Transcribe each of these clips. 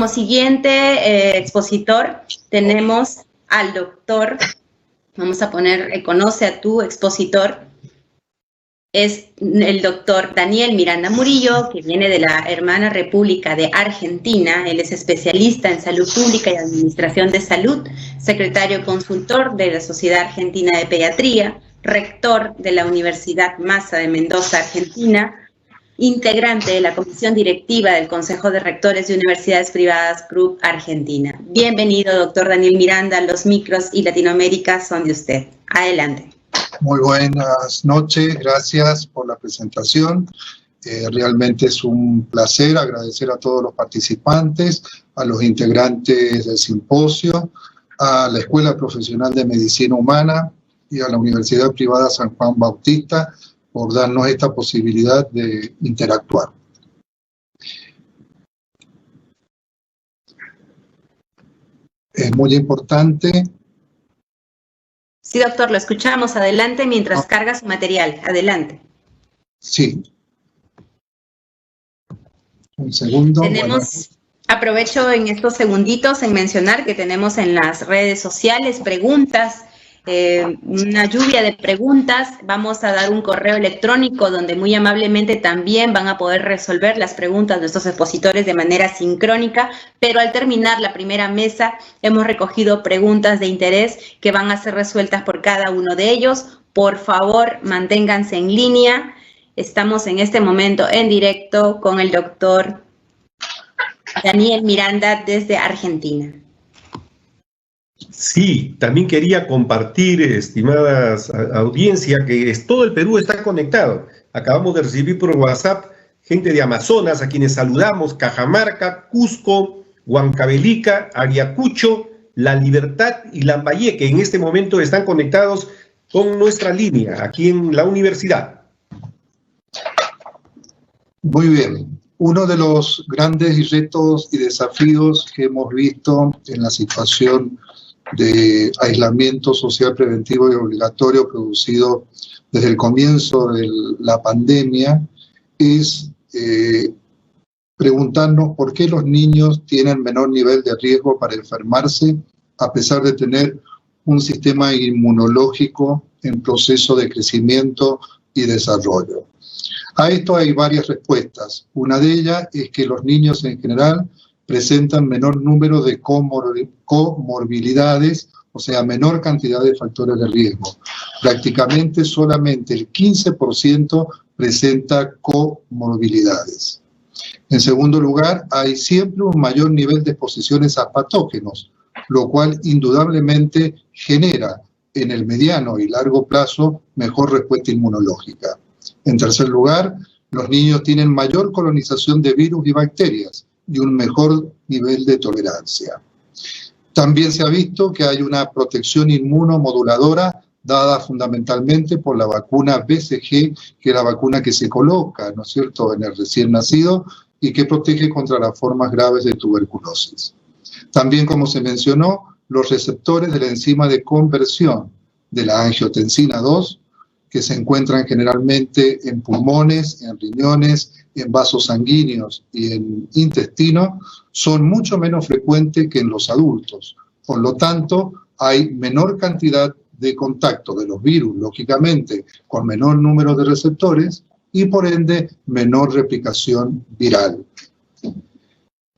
como siguiente expositor tenemos al doctor, vamos a poner, conoce a tu expositor, es el doctor Daniel Miranda Murillo, que viene de la hermana República de Argentina. Él es especialista en salud pública y administración de salud, secretario consultor de la Sociedad Argentina de Pediatría, rector de la Universidad Massa de Mendoza, Argentina, integrante de la Comisión Directiva del Consejo de Rectores de Universidades Privadas Group Argentina. Bienvenido, doctor Daniel Miranda. Los micros y Latinoamérica son de usted. Adelante. Muy buenas noches, gracias por la presentación. Realmente es un placer agradecer a todos los participantes, a los integrantes del simposio, a la Escuela Profesional de Medicina Humana y a la Universidad Privada San Juan Bautista por darnos esta posibilidad de interactuar. Es muy importante. Sí, doctor, lo escuchamos. Adelante mientras carga su material. Adelante. Sí. Un segundo. Tenemos, aprovecho en estos segunditos en mencionar que tenemos en las redes sociales preguntas, una lluvia de preguntas. Vamos a dar un correo electrónico donde muy amablemente también van a poder resolver las preguntas de nuestros expositores de manera sincrónica, pero al terminar la primera mesa hemos recogido preguntas de interés que van a ser resueltas por cada uno de ellos. Por favor, manténganse en línea. Estamos en este momento en directo con el doctor Daniel Miranda desde Argentina. Sí, también quería compartir, estimadas audiencia, que todo el Perú está conectado. Acabamos de recibir por WhatsApp gente de Amazonas, a quienes saludamos, Cajamarca, Cusco, Huancavelica, Ayacucho, La Libertad y Lambayeque. En este momento están conectados con nuestra línea, aquí en la universidad. Muy bien. Uno de los grandes retos y desafíos que hemos visto en la situación de aislamiento social preventivo y obligatorio producido desde el comienzo de la pandemia es preguntarnos por qué los niños tienen menor nivel de riesgo para enfermarse a pesar de tener un sistema inmunológico en proceso de crecimiento y desarrollo. A esto hay varias respuestas. Una de ellas es que los niños en general presentan menor número de comorbilidades, o sea, menor cantidad de factores de riesgo. Prácticamente solamente el 15% presenta comorbilidades. En segundo lugar, hay siempre un mayor nivel de exposiciones a patógenos, lo cual indudablemente genera en el mediano y largo plazo mejor respuesta inmunológica. En tercer lugar, los niños tienen mayor colonización de virus y bacterias y un mejor nivel de tolerancia. También se ha visto que hay una protección inmunomoduladora dada fundamentalmente por la vacuna BCG, que es la vacuna que se coloca, ¿no es cierto?, en el recién nacido y que protege contra las formas graves de tuberculosis. También, como se mencionó, los receptores de la enzima de conversión de la angiotensina 2, que se encuentran generalmente en pulmones, en riñones, en vasos sanguíneos y en intestino, son mucho menos frecuentes que en los adultos. Por lo tanto, hay menor cantidad de contacto de los virus, lógicamente, con menor número de receptores y, por ende, menor replicación viral.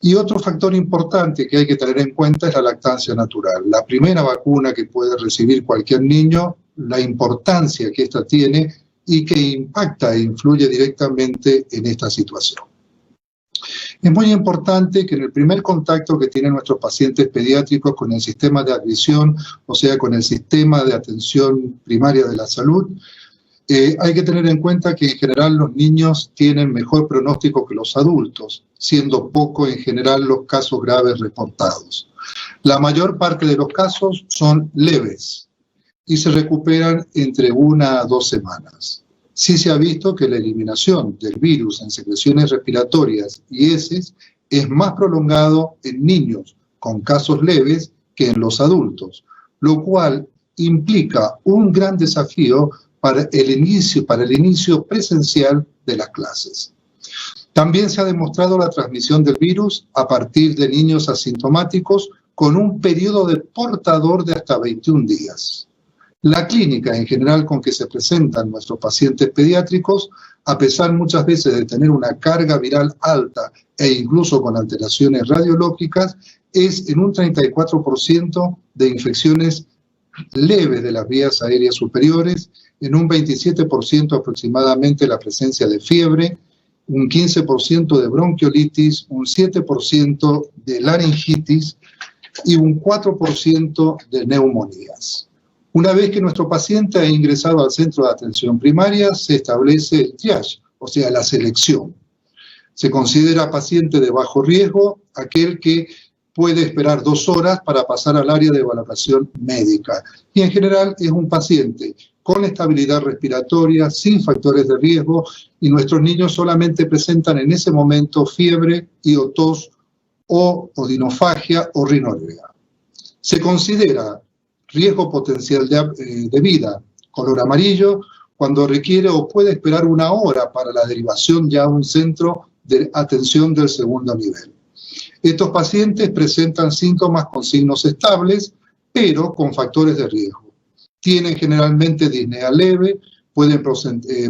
Y otro factor importante que hay que tener en cuenta es la lactancia natural. La primera vacuna que puede recibir cualquier niño, la importancia que esta tiene y que impacta e influye directamente en esta situación. Es muy importante que en el primer contacto que tienen nuestros pacientes pediátricos con el sistema de admisión, o sea, con el sistema de atención primaria de la salud, hay que tener en cuenta que en general los niños tienen mejor pronóstico que los adultos, siendo poco en general los casos graves reportados. La mayor parte de los casos son leves y se recuperan entre 1 a 2 semanas. Sí se ha visto que la eliminación del virus en secreciones respiratorias y heces es más prolongado en niños con casos leves que en los adultos, lo cual implica un gran desafío para el inicio presencial de las clases. También se ha demostrado la transmisión del virus a partir de niños asintomáticos con un periodo de portador de hasta 21 días. La clínica en general con que se presentan nuestros pacientes pediátricos, a pesar muchas veces de tener una carga viral alta e incluso con alteraciones radiológicas, es en un 34% de infecciones leves de las vías aéreas superiores, en un 27% aproximadamente la presencia de fiebre, un 15% de bronquiolitis, un 7% de laringitis y un 4% de neumonías. Una vez que nuestro paciente ha ingresado al centro de atención primaria, se establece el triage, o sea, la selección. Se considera paciente de bajo riesgo aquel que puede esperar 2 horas para pasar al área de valoración médica. Y en general es un paciente con estabilidad respiratoria, sin factores de riesgo, y nuestros niños solamente presentan en ese momento fiebre y o tos o odinofagia o rinorea. Se considera riesgo potencial de vida, color amarillo, cuando requiere o puede esperar 1 hora para la derivación ya a un centro de atención del segundo nivel. Estos pacientes presentan síntomas con signos estables, pero con factores de riesgo. Tienen generalmente disnea leve, pueden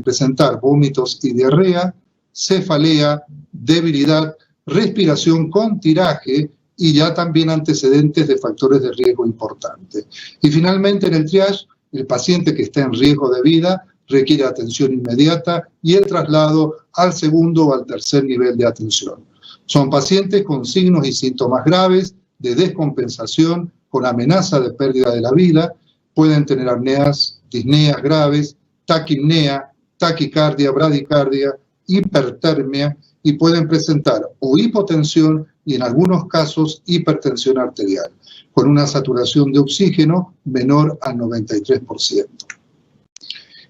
presentar vómitos y diarrea, cefalea, debilidad, respiración con tiraje y ya también antecedentes de factores de riesgo importantes. Y finalmente en el triage, el paciente que está en riesgo de vida requiere atención inmediata y el traslado al segundo o al tercer nivel de atención. Son pacientes con signos y síntomas graves de descompensación, con amenaza de pérdida de la vida, pueden tener apneas, disneas graves, taquipnea, taquicardia, bradicardia, hipertermia y pueden presentar o hipotensión y en algunos casos hipertensión arterial, con una saturación de oxígeno menor al 93%.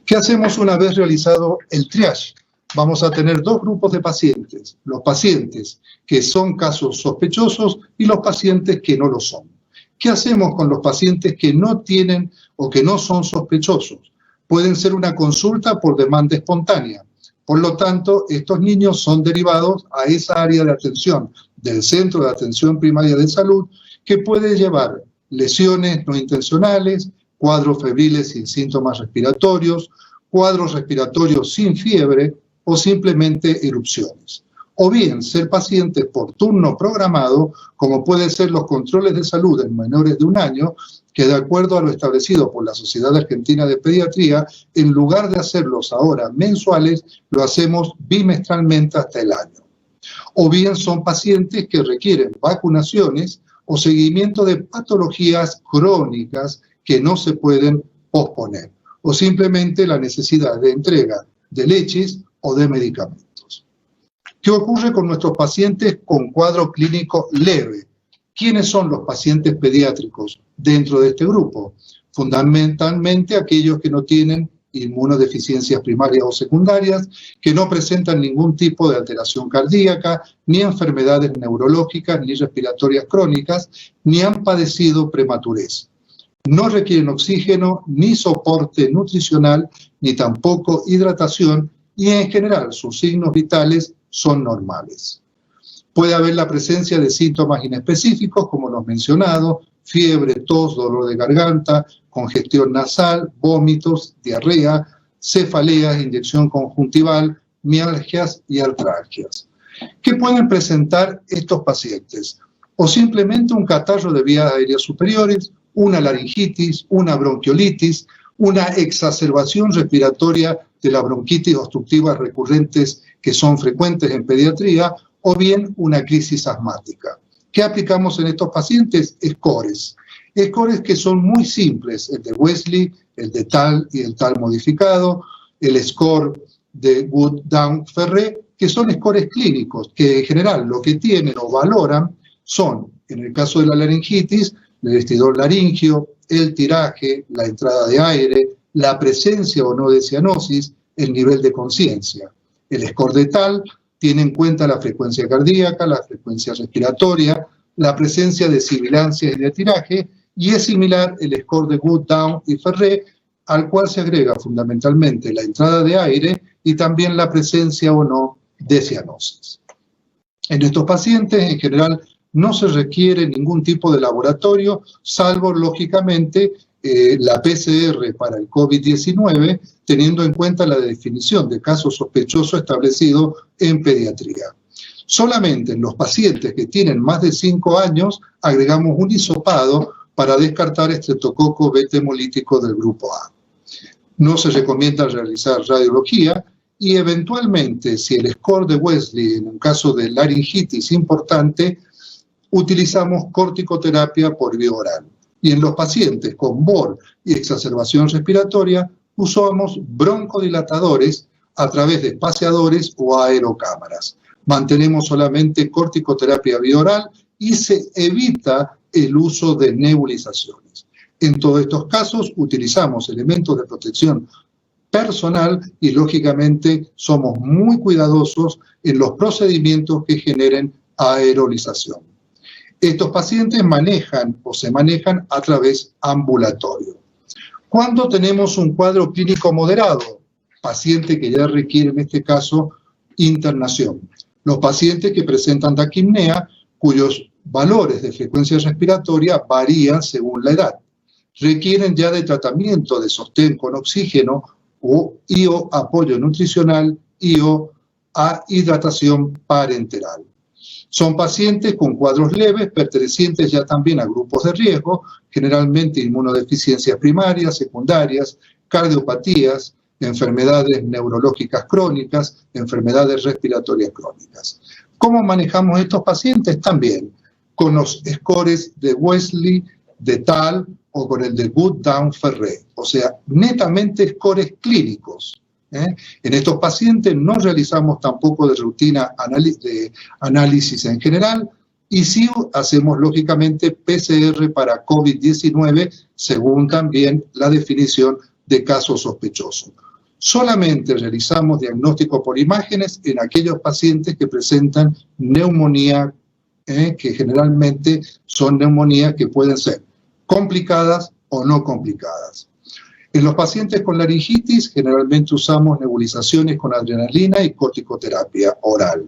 ¿Qué hacemos una vez realizado el triage? Vamos a tener 2 grupos de pacientes, los pacientes que son casos sospechosos y los pacientes que no lo son. ¿Qué hacemos con los pacientes que no tienen o que no son sospechosos? Pueden ser una consulta por demanda espontánea. Por lo tanto, estos niños son derivados a esa área de atención del Centro de Atención Primaria de Salud, que puede llevar lesiones no intencionales, cuadros febriles sin síntomas respiratorios, cuadros respiratorios sin fiebre o simplemente erupciones. O bien ser pacientes por turno programado, como pueden ser los controles de salud en menores de 1 año, que de acuerdo a lo establecido por la Sociedad Argentina de Pediatría, en lugar de hacerlos ahora mensuales, lo hacemos bimestralmente hasta el año. O bien son pacientes que requieren vacunaciones o seguimiento de patologías crónicas que no se pueden posponer, o simplemente la necesidad de entrega de leches o de medicamentos. ¿Qué ocurre con nuestros pacientes con cuadro clínico leve? ¿Quiénes son los pacientes pediátricos dentro de este grupo? Fundamentalmente aquellos que no tienen inmunodeficiencias primarias o secundarias, que no presentan ningún tipo de alteración cardíaca, ni enfermedades neurológicas, ni respiratorias crónicas, ni han padecido prematurez. No requieren oxígeno, ni soporte nutricional, ni tampoco hidratación, y en general sus signos vitales son normales. Puede haber la presencia de síntomas inespecíficos, como los mencionados, fiebre, tos, dolor de garganta, congestión nasal, vómitos, diarrea, cefaleas, inyección conjuntival, mialgias y artralgias. ¿Qué pueden presentar estos pacientes? O simplemente un catarro de vías aéreas superiores, una laringitis, una bronquiolitis, una exacerbación respiratoria de la bronquitis obstructiva recurrentes que son frecuentes en pediatría, o bien una crisis asmática. ¿Qué aplicamos en estos pacientes? Scores. Scores que son muy simples, el de Wesley, el de TAL y el TAL modificado, el score de Wood, Down, Ferré, que son scores clínicos, que en general lo que tienen o valoran son, en el caso de la laringitis, el vestidor laringio, el tiraje, la entrada de aire, la presencia o no de cianosis, el nivel de conciencia. El score de TAL tiene en cuenta la frecuencia cardíaca, la frecuencia respiratoria, la presencia de sibilancias y de tiraje, y es similar el score de Wood, Down y Ferré, al cual se agrega fundamentalmente la entrada de aire y también la presencia o no de cianosis. En estos pacientes, en general, no se requiere ningún tipo de laboratorio, salvo, lógicamente, la PCR para el COVID-19, teniendo en cuenta la definición de caso sospechoso establecido en pediatría. Solamente en los pacientes que tienen más de 5 años agregamos un hisopado para descartar estreptococo beta hemolítico del grupo A. No se recomienda realizar radiología y eventualmente, si el score de Wesley en un caso de laringitis importante, utilizamos corticoterapia por vía oral. Y en los pacientes con BOR y exacerbación respiratoria, usamos broncodilatadores a través de espaciadores o aerocámaras. Mantenemos solamente corticoterapia vía oral y se evita el uso de nebulizaciones. En todos estos casos utilizamos elementos de protección personal y lógicamente somos muy cuidadosos en los procedimientos que generen aerolización. Estos pacientes se manejan a través ambulatorio. Cuando tenemos un cuadro clínico moderado, paciente que ya requiere en este caso internación. Los pacientes que presentan taquipnea, cuyos valores de frecuencia respiratoria varían según la edad, requieren ya de tratamiento de sostén con oxígeno o apoyo nutricional a hidratación parenteral. Son pacientes con cuadros leves, pertenecientes ya también a grupos de riesgo, generalmente inmunodeficiencias primarias, secundarias, cardiopatías, enfermedades neurológicas crónicas, enfermedades respiratorias crónicas. ¿Cómo manejamos estos pacientes? También con los scores de Wesley, de Tal o con el de Good, Down, Ferré, o sea, netamente scores clínicos. En estos pacientes no realizamos tampoco de rutina de análisis en general y sí hacemos lógicamente PCR para COVID-19 según también la definición de caso sospechoso. Solamente realizamos diagnóstico por imágenes en aquellos pacientes que presentan neumonía, que generalmente son neumonías que pueden ser complicadas o no complicadas. En los pacientes con laringitis, generalmente usamos nebulizaciones con adrenalina y corticoterapia oral.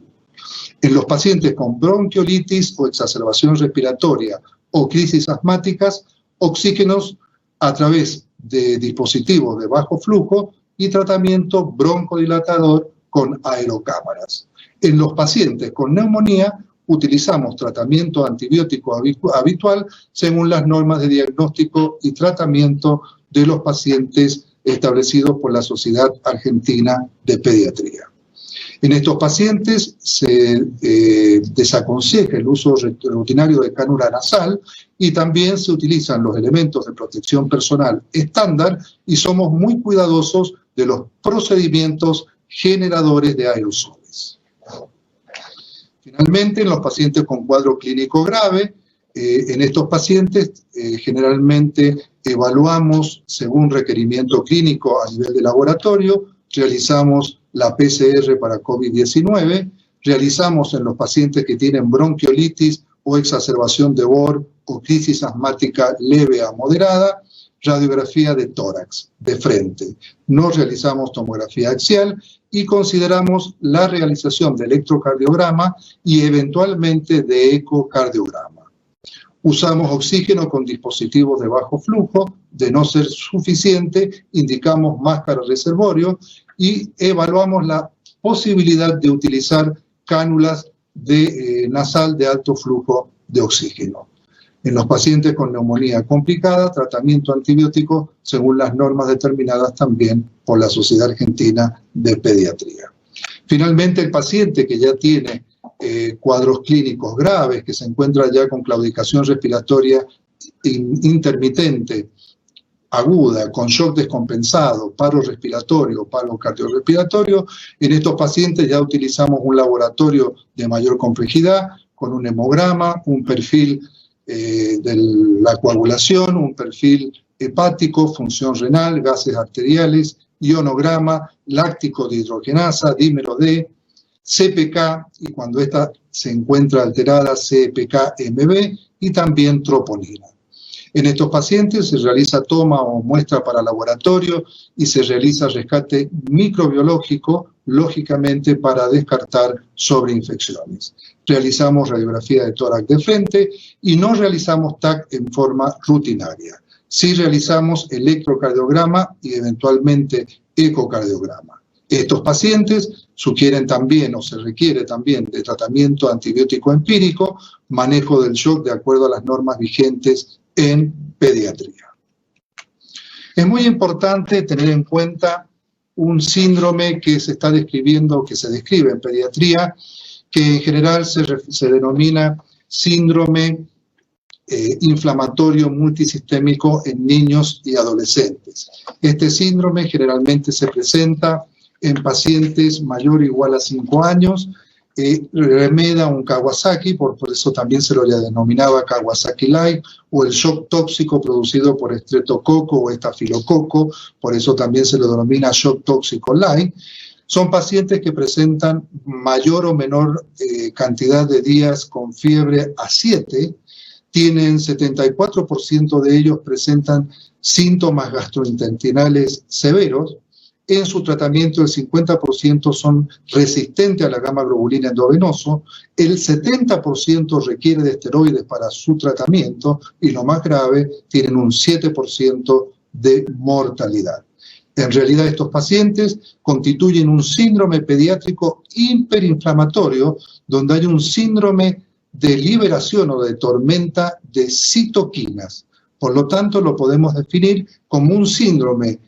En los pacientes con bronquiolitis o exacerbación respiratoria o crisis asmáticas, oxígenos a través de dispositivos de bajo flujo y tratamiento broncodilatador con aerocámaras. En los pacientes con neumonía, utilizamos tratamiento antibiótico habitual según las normas de diagnóstico y tratamiento de los pacientes establecidos por la Sociedad Argentina de Pediatría. En estos pacientes se desaconseja el uso rutinario de cánula nasal y también se utilizan los elementos de protección personal estándar y somos muy cuidadosos de los procedimientos generadores de aerosoles. Finalmente, en los pacientes con cuadro clínico grave, en estos pacientes generalmente evaluamos según requerimiento clínico a nivel de laboratorio, realizamos la PCR para COVID-19, realizamos en los pacientes que tienen bronquiolitis o exacerbación de BOR o crisis asmática leve a moderada, radiografía de tórax, de frente. No realizamos tomografía axial y consideramos la realización de electrocardiograma y eventualmente de ecocardiograma. Usamos oxígeno con dispositivos de bajo flujo, de no ser suficiente, indicamos máscara reservorio y evaluamos la posibilidad de utilizar cánulas nasal de alto flujo de oxígeno. En los pacientes con neumonía complicada, tratamiento antibiótico según las normas determinadas también por la Sociedad Argentina de Pediatría. Finalmente, el paciente que ya tiene cuadros clínicos graves, que se encuentra ya con claudicación respiratoria intermitente, aguda, con shock descompensado, paro respiratorio, paro cardiorrespiratorio, en estos pacientes ya utilizamos un laboratorio de mayor complejidad, con un hemograma, un perfil de la coagulación, un perfil hepático, función renal, gases arteriales, ionograma, láctico de hidrogenasa, dímero D, CPK, y cuando esta se encuentra alterada, CPK-MB, y también troponina. En estos pacientes se realiza toma o muestra para laboratorio y se realiza rescate microbiológico lógicamente para descartar sobreinfecciones. Realizamos radiografía de tórax de frente y no realizamos TAC en forma rutinaria. Sí realizamos electrocardiograma y eventualmente ecocardiograma. Estos pacientes sugieren también o se requiere también de tratamiento antibiótico empírico, manejo del shock de acuerdo a las normas vigentes en pediatría. Es muy importante tener en cuenta un síndrome que se está describiendo, que se describe en pediatría, que en general se denomina síndrome inflamatorio multisistémico en niños y adolescentes. Este síndrome generalmente se presenta en pacientes mayor o igual a 5 años, remeda un Kawasaki, por eso también se lo denominaba Kawasaki-like, o el shock tóxico producido por estreptococo o estafilococo, por eso también se lo denomina shock tóxico-like. Son pacientes que presentan mayor o menor cantidad de días con fiebre a 7, tienen 74% de ellos presentan síntomas gastrointestinales severos. En su tratamiento el 50% son resistentes a la gamma globulina endovenoso, el 70% requiere de esteroides para su tratamiento y lo más grave, tienen un 7% de mortalidad. En realidad estos pacientes constituyen un síndrome pediátrico hiperinflamatorio donde hay un síndrome de liberación o de tormenta de citoquinas. Por lo tanto, lo podemos definir como un síndrome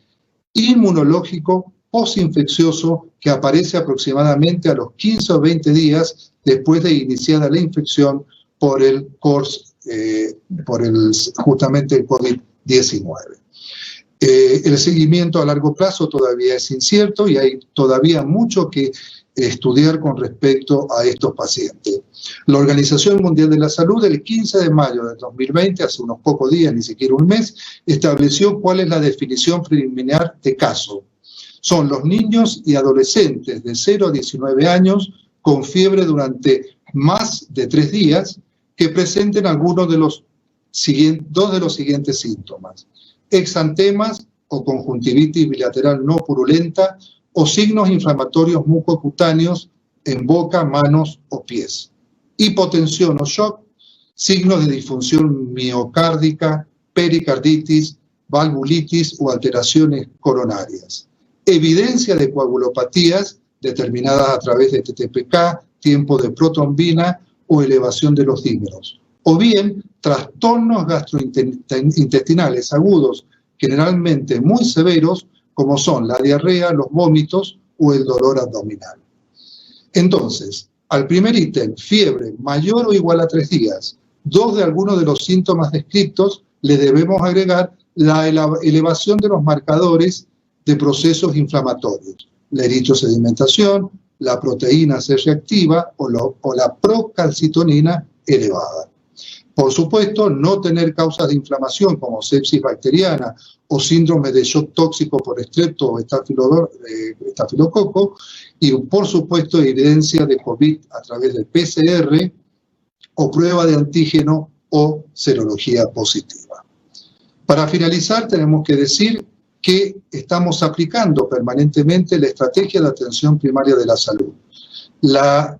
inmunológico postinfeccioso que aparece aproximadamente a los 15 o 20 días después de iniciada la infección por el justamente el COVID-19. El seguimiento a largo plazo todavía es incierto y hay todavía mucho que estudiar con respecto a estos pacientes. La Organización Mundial de la Salud, el 15 de mayo de 2020, hace unos pocos días, ni siquiera un mes, estableció cuál es la definición preliminar de caso. Son los niños y adolescentes de 0 a 19 años con fiebre durante más de 3 días que presenten algunos de los dos de los siguientes síntomas: exantemas o conjuntivitis bilateral no purulenta o signos inflamatorios mucocutáneos en boca, manos o pies. Hipotensión o shock, signos de disfunción miocárdica, pericarditis, valvulitis o alteraciones coronarias. Evidencia de coagulopatías determinadas a través de TTPK, tiempo de protrombina o elevación de los dímeros. O bien, trastornos gastrointestinales agudos, generalmente muy severos, como son la diarrea, los vómitos o el dolor abdominal. Entonces, al primer ítem, fiebre mayor o igual a 3 días, 2 de algunos de los síntomas descritos, le debemos agregar la elevación de los marcadores de procesos inflamatorios, la eritrosedimentación, la proteína C reactiva o la procalcitonina elevada. Por supuesto, no tener causas de inflamación como sepsis bacteriana o síndrome de shock tóxico por estrepto o estafilococo, y por supuesto evidencia de COVID a través del PCR o prueba de antígeno o serología positiva. Para finalizar, tenemos que decir que estamos aplicando permanentemente la estrategia de atención primaria de la salud. La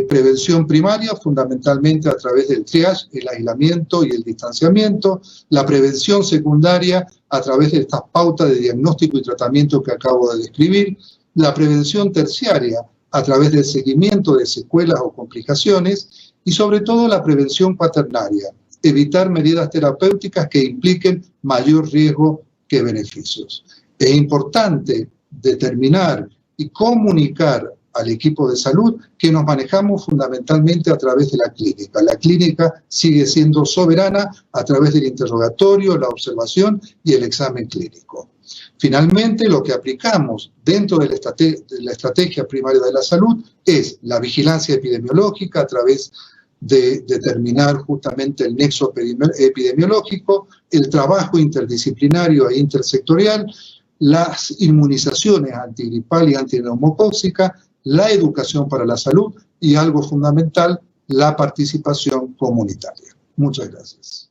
prevención primaria, fundamentalmente a través del triage, el aislamiento y el distanciamiento. La prevención secundaria a través de estas pautas de diagnóstico y tratamiento que acabo de describir. La prevención terciaria a través del seguimiento de secuelas o complicaciones. Y sobre todo la prevención cuaternaria, evitar medidas terapéuticas que impliquen mayor riesgo que beneficios. Es importante determinar y comunicar al equipo de salud que nos manejamos fundamentalmente a través de la clínica. La clínica sigue siendo soberana a través del interrogatorio, la observación y el examen clínico. Finalmente, lo que aplicamos dentro de la estrategia primaria de la salud es la vigilancia epidemiológica a través de determinar justamente el nexo epidemiológico, el trabajo interdisciplinario e intersectorial, las inmunizaciones antigripal y antineumocóxica, la educación para la salud y algo fundamental, la participación comunitaria. Muchas gracias.